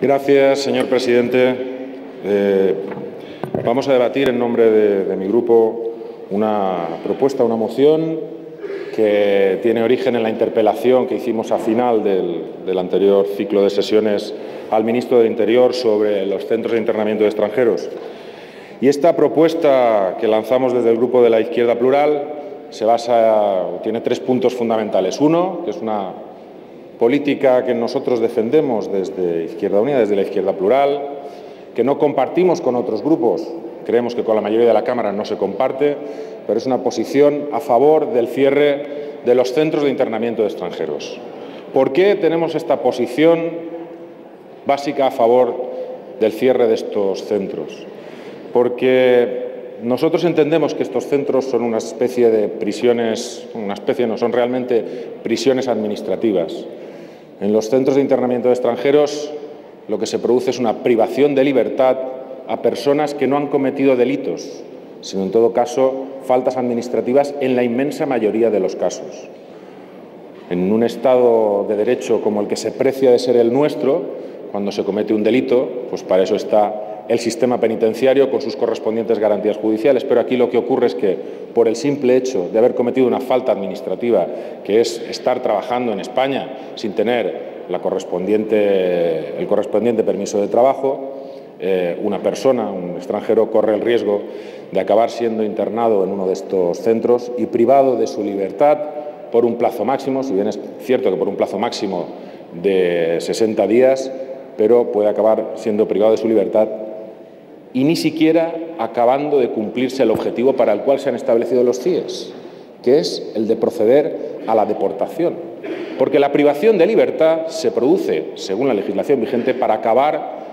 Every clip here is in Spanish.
Gracias, señor presidente. Vamos a debatir en nombre de mi grupo una propuesta, una moción que tiene origen en la interpelación que hicimos a final del anterior ciclo de sesiones al ministro del Interior sobre los centros de internamiento de extranjeros. Y esta propuesta que lanzamos desde el Grupo de la Izquierda Plural tiene tres puntos fundamentales. Uno, que es una política que nosotros defendemos desde Izquierda Unida, desde la Izquierda Plural, que no compartimos con otros grupos, creemos que con la mayoría de la Cámara no se comparte, pero es una posición a favor del cierre de los centros de internamiento de extranjeros. ¿Por qué tenemos esta posición básica a favor del cierre de estos centros? Porque nosotros entendemos que estos centros son una especie de prisiones, no son realmente prisiones administrativas. En los centros de internamiento de extranjeros lo que se produce es una privación de libertad a personas que no han cometido delitos, sino en todo caso faltas administrativas en la inmensa mayoría de los casos. En un Estado de Derecho como el que se precia de ser el nuestro, cuando se comete un delito, pues para eso está el sistema penitenciario con sus correspondientes garantías judiciales, pero aquí lo que ocurre es que por el simple hecho de haber cometido una falta administrativa, que es estar trabajando en España sin tener el correspondiente permiso de trabajo, una persona, un extranjero, corre el riesgo de acabar siendo internado en uno de estos centros y privado de su libertad por un plazo máximo, si bien es cierto que por un plazo máximo de 60 días, pero puede acabar siendo privado de su libertad y ni siquiera acabando de cumplirse el objetivo para el cual se han establecido los CIES, que es el de proceder a la deportación. Porque la privación de libertad se produce, según la legislación vigente, para acabar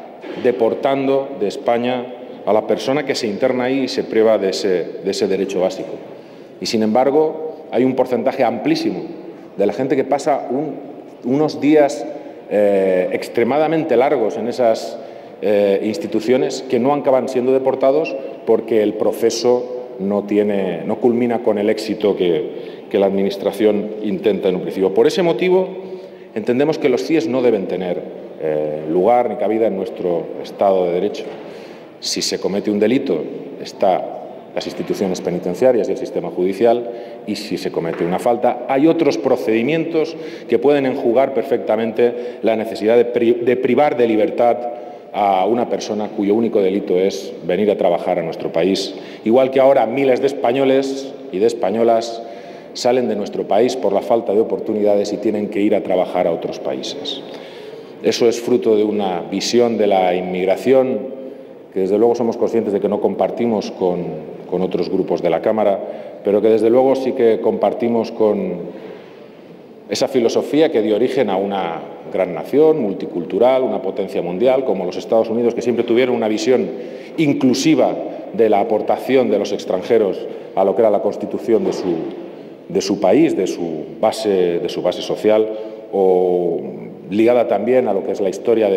deportando de España a la persona que se interna ahí y se priva de ese derecho básico. Y, sin embargo, hay un porcentaje amplísimo de la gente que pasa unos días extremadamente largos en esas instituciones que no acaban siendo deportados porque el proceso no culmina con el éxito que la Administración intenta en un principio. Por ese motivo, entendemos que los CIES no deben tener lugar ni cabida en nuestro Estado de Derecho. Si se comete un delito, están las instituciones penitenciarias y el sistema judicial, y si se comete una falta, hay otros procedimientos que pueden enjugar perfectamente la necesidad de privar de libertad a una persona cuyo único delito es venir a trabajar a nuestro país. Igual que ahora miles de españoles y de españolas salen de nuestro país por la falta de oportunidades y tienen que ir a trabajar a otros países. Eso es fruto de una visión de la inmigración que desde luego somos conscientes de que no compartimos con otros grupos de la Cámara, pero que desde luego sí que compartimos con esa filosofía que dio origen a una gran nación multicultural, una potencia mundial como los Estados Unidos, que siempre tuvieron una visión inclusiva de la aportación de los extranjeros a lo que era la constitución de su país, de su base social, o ligada también a lo que es la historia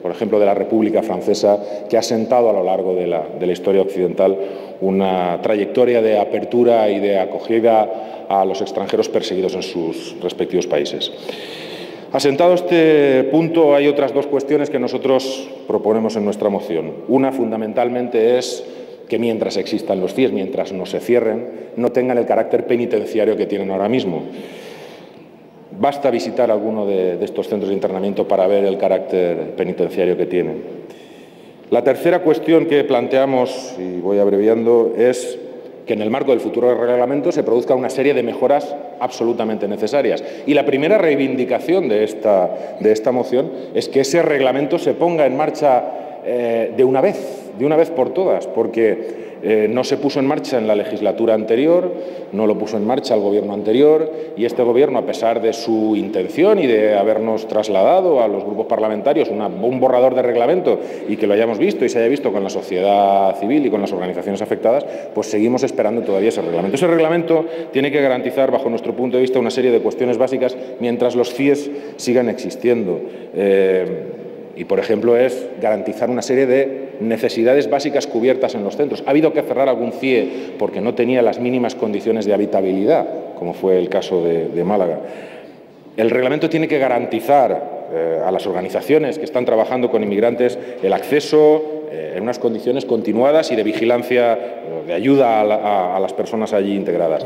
por ejemplo, de la República Francesa, que ha sentado a lo largo de la historia occidental una trayectoria de apertura y de acogida a los extranjeros perseguidos en sus respectivos países. Asentado este punto, hay otras dos cuestiones que nosotros proponemos en nuestra moción. Una, fundamentalmente, es que mientras existan los CIES, mientras no se cierren, no tengan el carácter penitenciario que tienen ahora mismo. Basta visitar alguno de estos centros de internamiento para ver el carácter penitenciario que tienen. La tercera cuestión que planteamos, y voy abreviando, es que en el marco del futuro reglamento se produzca una serie de mejoras absolutamente necesarias. Y la primera reivindicación de esta moción es que ese reglamento se ponga en marcha de una vez por todas, porque no se puso en marcha en la legislatura anterior, no lo puso en marcha el Gobierno anterior, y este Gobierno, a pesar de su intención y de habernos trasladado a los grupos parlamentarios un borrador de reglamento y que lo hayamos visto y se haya visto con la sociedad civil y con las organizaciones afectadas, pues seguimos esperando todavía ese reglamento. Ese reglamento tiene que garantizar, bajo nuestro punto de vista, una serie de cuestiones básicas mientras los CIES sigan existiendo. Y, por ejemplo, es garantizar una serie de necesidades básicas cubiertas en los centros. Ha habido que cerrar algún CIE porque no tenía las mínimas condiciones de habitabilidad, como fue el caso de Málaga. El reglamento tiene que garantizar a las organizaciones que están trabajando con inmigrantes el acceso en unas condiciones continuadas y de vigilancia, de ayuda a las personas allí integradas.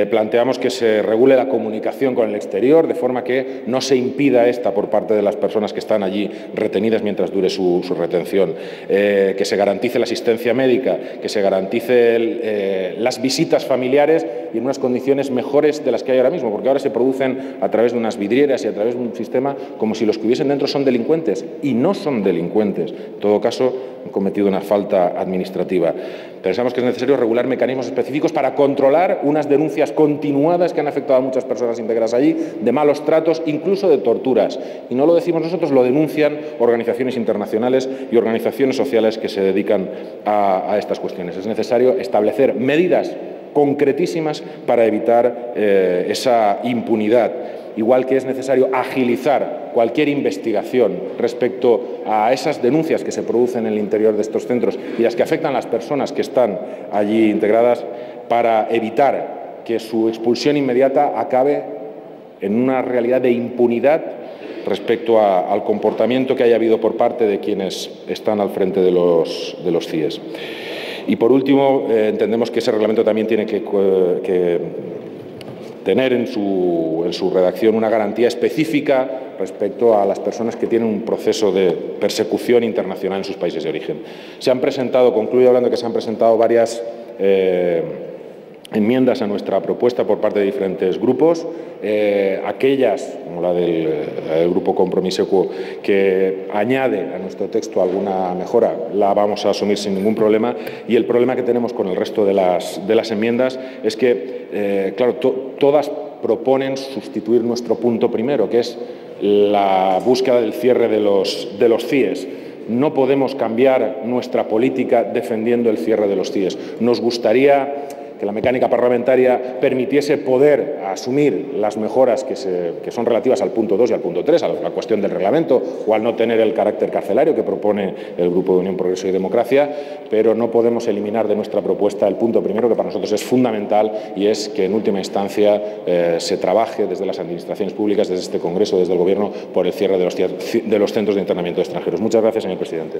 Planteamos que se regule la comunicación con el exterior de forma que no se impida esta por parte de las personas que están allí retenidas mientras dure su retención, que se garantice la asistencia médica, que se garantice las visitas familiares y en unas condiciones mejores de las que hay ahora mismo, porque ahora se producen a través de unas vidrieras y a través de un sistema como si los que hubiesen dentro son delincuentes, y no son delincuentes. En todo caso, han cometido una falta administrativa. Pensamos que es necesario regular mecanismos específicos para controlar unas denuncias continuadas que han afectado a muchas personas integradas allí, de malos tratos, incluso de torturas. Y no lo decimos nosotros, lo denuncian organizaciones internacionales y organizaciones sociales que se dedican a estas cuestiones. Es necesario establecer medidas concretísimas para evitar esa impunidad. Igual que es necesario agilizar cualquier investigación respecto a esas denuncias que se producen en el interior de estos centros y las que afectan a las personas que están allí integradas, para evitar que su expulsión inmediata acabe en una realidad de impunidad respecto al comportamiento que haya habido por parte de quienes están al frente de los CIES. Y por último, entendemos que ese reglamento también tiene que tener en su redacción una garantía específica respecto a las personas que tienen un proceso de persecución internacional en sus países de origen. Se han presentado, concluyo hablando que se han presentado varias enmiendas a nuestra propuesta por parte de diferentes grupos, aquellas, como la del Grupo Compromís Equo, que añade a nuestro texto alguna mejora, la vamos a asumir sin ningún problema, y el problema que tenemos con el resto de las enmiendas es que, claro, todas proponen sustituir nuestro punto primero, que es la búsqueda del cierre de los CIES. No podemos cambiar nuestra política defendiendo el cierre de los CIES. Nos gustaría que la mecánica parlamentaria permitiese poder asumir las mejoras que son relativas al punto 2 y al punto 3, a la cuestión del reglamento o al no tener el carácter carcelario que propone el Grupo de Unión, Progreso y Democracia, pero no podemos eliminar de nuestra propuesta el punto primero, que para nosotros es fundamental, y es que en última instancia se trabaje desde las administraciones públicas, desde este Congreso, desde el Gobierno, por el cierre de los centros de internamiento de extranjeros. Muchas gracias, señor presidente.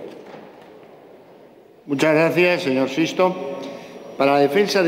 Muchas gracias, señor Sisto. Para la defensa de